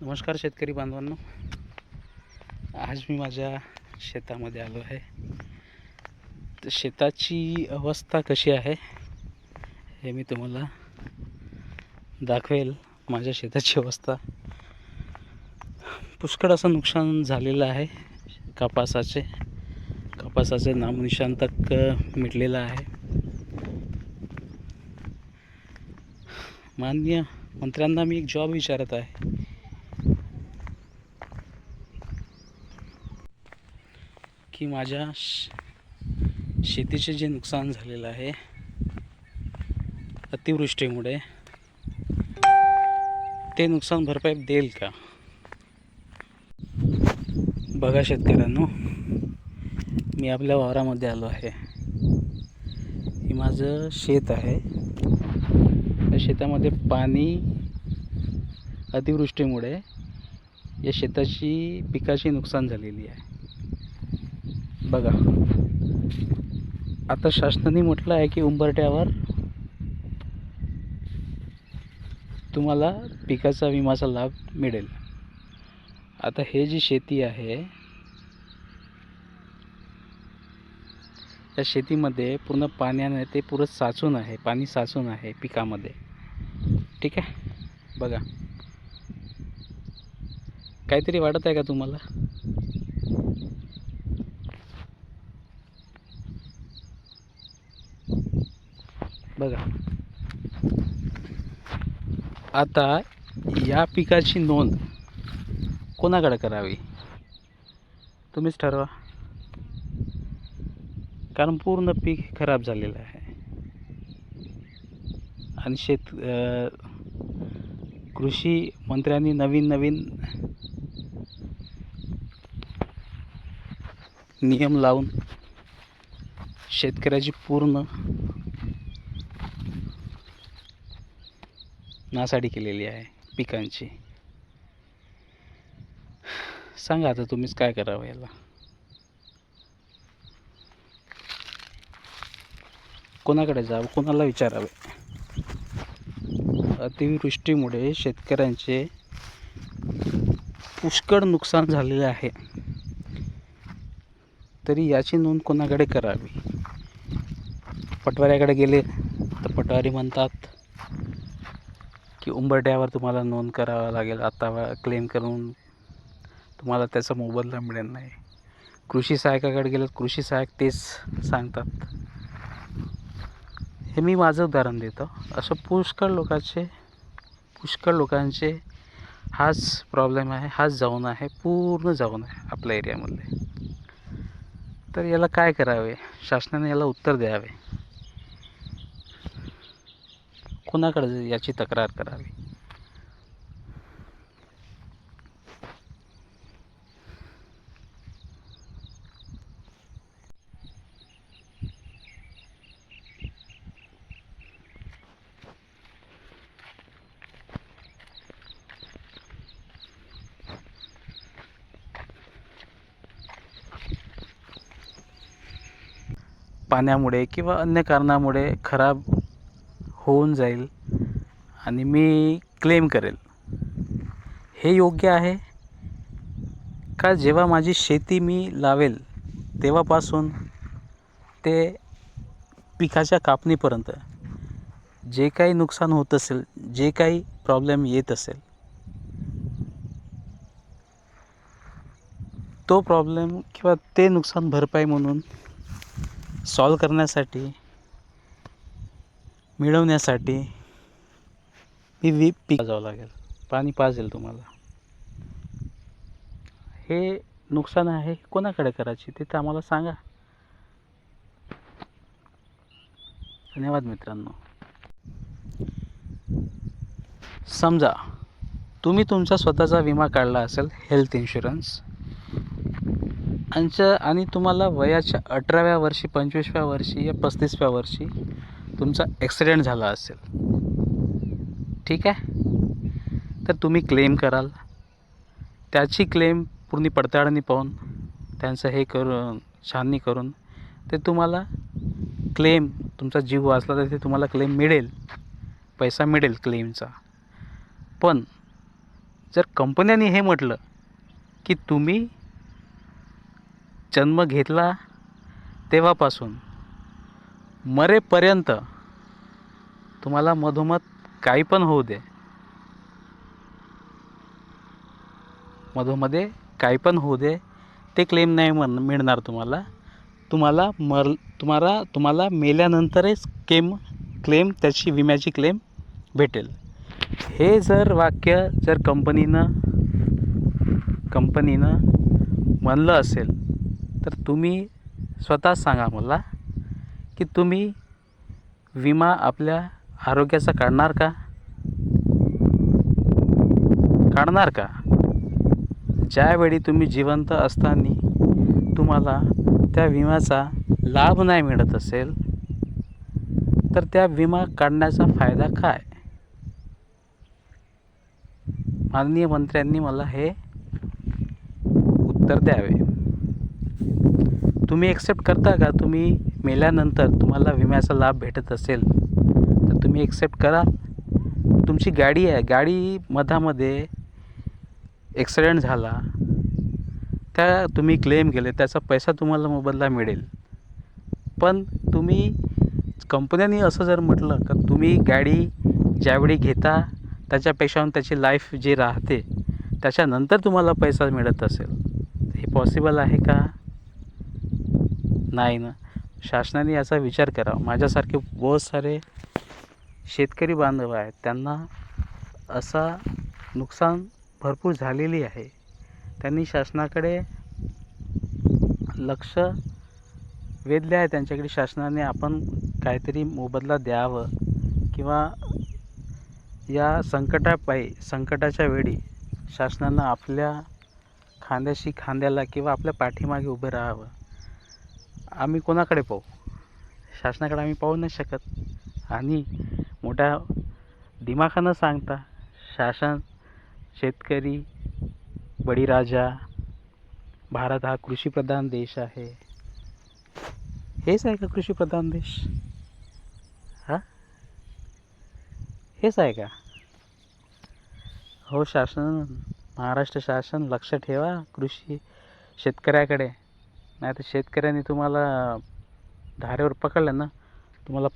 नमस्कार शेतकरी बांधवांनो, आज मी माझ्या शेतामध्ये आलो आहे. तर शेताची अवस्था कशी आहे हे मी तुम्हाला दाखवेल. माझ्या शेताची अवस्था पुष्कळ असं नुकसान झालेलं आहे. कपासाचे नामनिशाण तक मिटलेलं आहे. माननीय मंत्र्यांना मी एक जॉब विचारत आहे की माझ्या शेतीचे जे नुकसान झालेलं आहे अतिवृष्टीमुळे, ते नुकसान भरपाई देईल का? बघा शेतकऱ्यांनो, मी आपल्या वावरामध्ये आलो आहे. हे माझं शेत आहे. या शेतामध्ये पाणी अतिवृष्टीमुळे या शेताची पिकाची नुकसान झालेली आहे. बघा, आता शासनाने म्हटलं आहे की उंबरठ्यावर तुम्हाला पिकाचा विमाचा लाभ मिळेल. आता हे जी शेती आहे, या शेतीमध्ये पूर्ण पाण्याने ते पुरं साचून आहे, पाणी साचून आहे पिकामध्ये. ठीक आहे, बघा, काहीतरी वाटत आहे का तुम्हाला? बघा, आता या पिकाची नोंद कोणाकडे करावी तुम्हीच ठरवा, कारण पूर्ण पीक खराब झालेलं आहे. आणि कृषी मंत्र्यांनी नवीन नियम लावून शेतकऱ्याची पूर्ण नासाडी केलेली आहे पिकांची. सांगा आता तुम्हीच काय करावं याला? कोणाकडे जावं, कोणाला विचारावे? अतिवृष्टीमुळे शेतकऱ्यांचे पुष्कळ नुकसान झालेले आहे, तरी याची नोंद कोणाकडे करावी? पटवाऱ्याकडे गेले तर पटवारी म्हणतात की उंबरठ्यावर तुम्हाला नोंद करावं लागेल, आता क्लेम करून तुम्हाला त्याचा मोबदला मिळेल नाही. कृषी सहाय्यकाकडे गेलं, कृषी सहाय्यक तेच सांगतात. हे मी माझं उदाहरण देतो. असं पुष्कळ लोकांचे हाच प्रॉब्लेम आहे, हाच जाऊन आहे, पूर्ण जाऊन आहे आपल्या एरियामध्ये. तर याला काय करावे? शासनाने याला उत्तर द्यावे. कोणाकडे याची तक्रार करावी? पाण्यामुळे किंवा अन्य कारणामुळे खराब होऊन जाईल आणि मी क्लेम करेल, हे योग्य आहे का? जेव्हा माझी शेती मी लावेल तेव्हापासून ते पिकाच्या कापणीपर्यंत जे काही नुकसान होत असेल, जे काही प्रॉब्लेम येत असेल, तो प्रॉब्लेम किंवा ते नुकसान भरपाई म्हणून सॉल्व करण्यासाठी, मिळवण्यासाठी मी पीक जावं लागेल, पाणी पाजेल तुम्हाला. हे नुकसान आहे, कोणाकडे करायची ते तर आम्हाला सांगा. धन्यवाद मित्रांनो. समजा तुम्ही तुमचा स्वतःचा विमा काढला असेल, हेल्थ इन्शुरन्स, आणि तुम्हाला वयाच्या 18व्या वर्षी, 25व्या वर्षी या 35व्या वर्षी तुमचा ॲक्सिडेंट झाला असेल, ठीक आहे, तर तुम्ही क्लेम कराल. त्याची क्लेम पूर्ण पडताळणी पाहून, त्यांचं हे करून, छाननी करून ते तुम्हाला क्लेम, तुमचा जीव वाचला तर ते तुम्हाला क्लेम मिळेल, पैसा मिळेल क्लेमचा. पण जर कंपन्यांनी हे म्हटलं की तुम्ही जन्म घेतला तेव्हापासून मरेपर्यंत तुम्हाला मधोमध काही पण होऊ दे, मधोमध्ये काही पण होऊ दे, ते क्लेम नाही मिळणार तुम्हाला. तुम्हाला मेल्यानंतरच क्लेम त्याची विम्याची क्लेम भेटेल. हे जर वाक्य जर कंपनीनं म्हणलं असेल तर तुम्ही स्वतः सांगा मला की तुम्ही विमा आपल्या आरोग्याचा काढणार का? ज्यावेळी तुम्ही जिवंत असताना तुम्हाला त्या विम्याचा लाभ नाही मिळत असेल तर त्या विमा काढण्याचा फायदा काय? माननीय मंत्र्यांनी मला हे उत्तर द्यावे. तुम्ही एक्सेप्ट करता का? तुम्ही मेल्यानंतर तुम्हाला विम्याचा लाभ भेटत असेल तर तुम्ही एक्सेप्ट करा. तुमची गाडी आहे, गाडी मधामध्ये ॲक्सिडेंट झाला, तुम्ही क्लेम केले, त्याचा पैसा तुम्हाला मोबदला मिळेल. पण कंपन्यांनी असं जर म्हटलं का तुम्ही गाडी ज्यावेळी घेता त्याच्यापेक्षा त्याची लाईफ जी राहते त्याच्यानंतर तुम्हाला पैसा मिळत असेल, हे पॉसिबल आहे का? नाही ना. शासनाने याचा विचार करावा. माझ्यासारखे बहुत सारे शेतकरी बांधव आहेत, त्यांना असा नुकसान भरपूर झालेली आहे. त्यांनी शासनाकडे लक्ष वेधले आहे. त्यांच्याकडे शासनाने आपण काहीतरी मोबदला द्यावं किंवा या संकटाच्या वेळी शासनानं आपल्या खांद्याशी खांद्याला किंवा आपल्या पाठीमागे उभं राहावं. आम्ही कोणाकडे पाहू? शासनाकडे आम्ही पाहू नाही शकत. आणि मोठ्या दिमाखानं सांगता शासन शेतकरी बळीराजा, भारत हा कृषीप्रधान देश आहे. हेच आहे का कृषीप्रधान देश? हेच आहे का? हो, महाराष्ट्र शासन लक्ष ठेवा शेतकऱ्याकडे. नाही तर शेतकऱ्यांनी तुम्हाला धारेवर पकडलं ना, तुम्हाला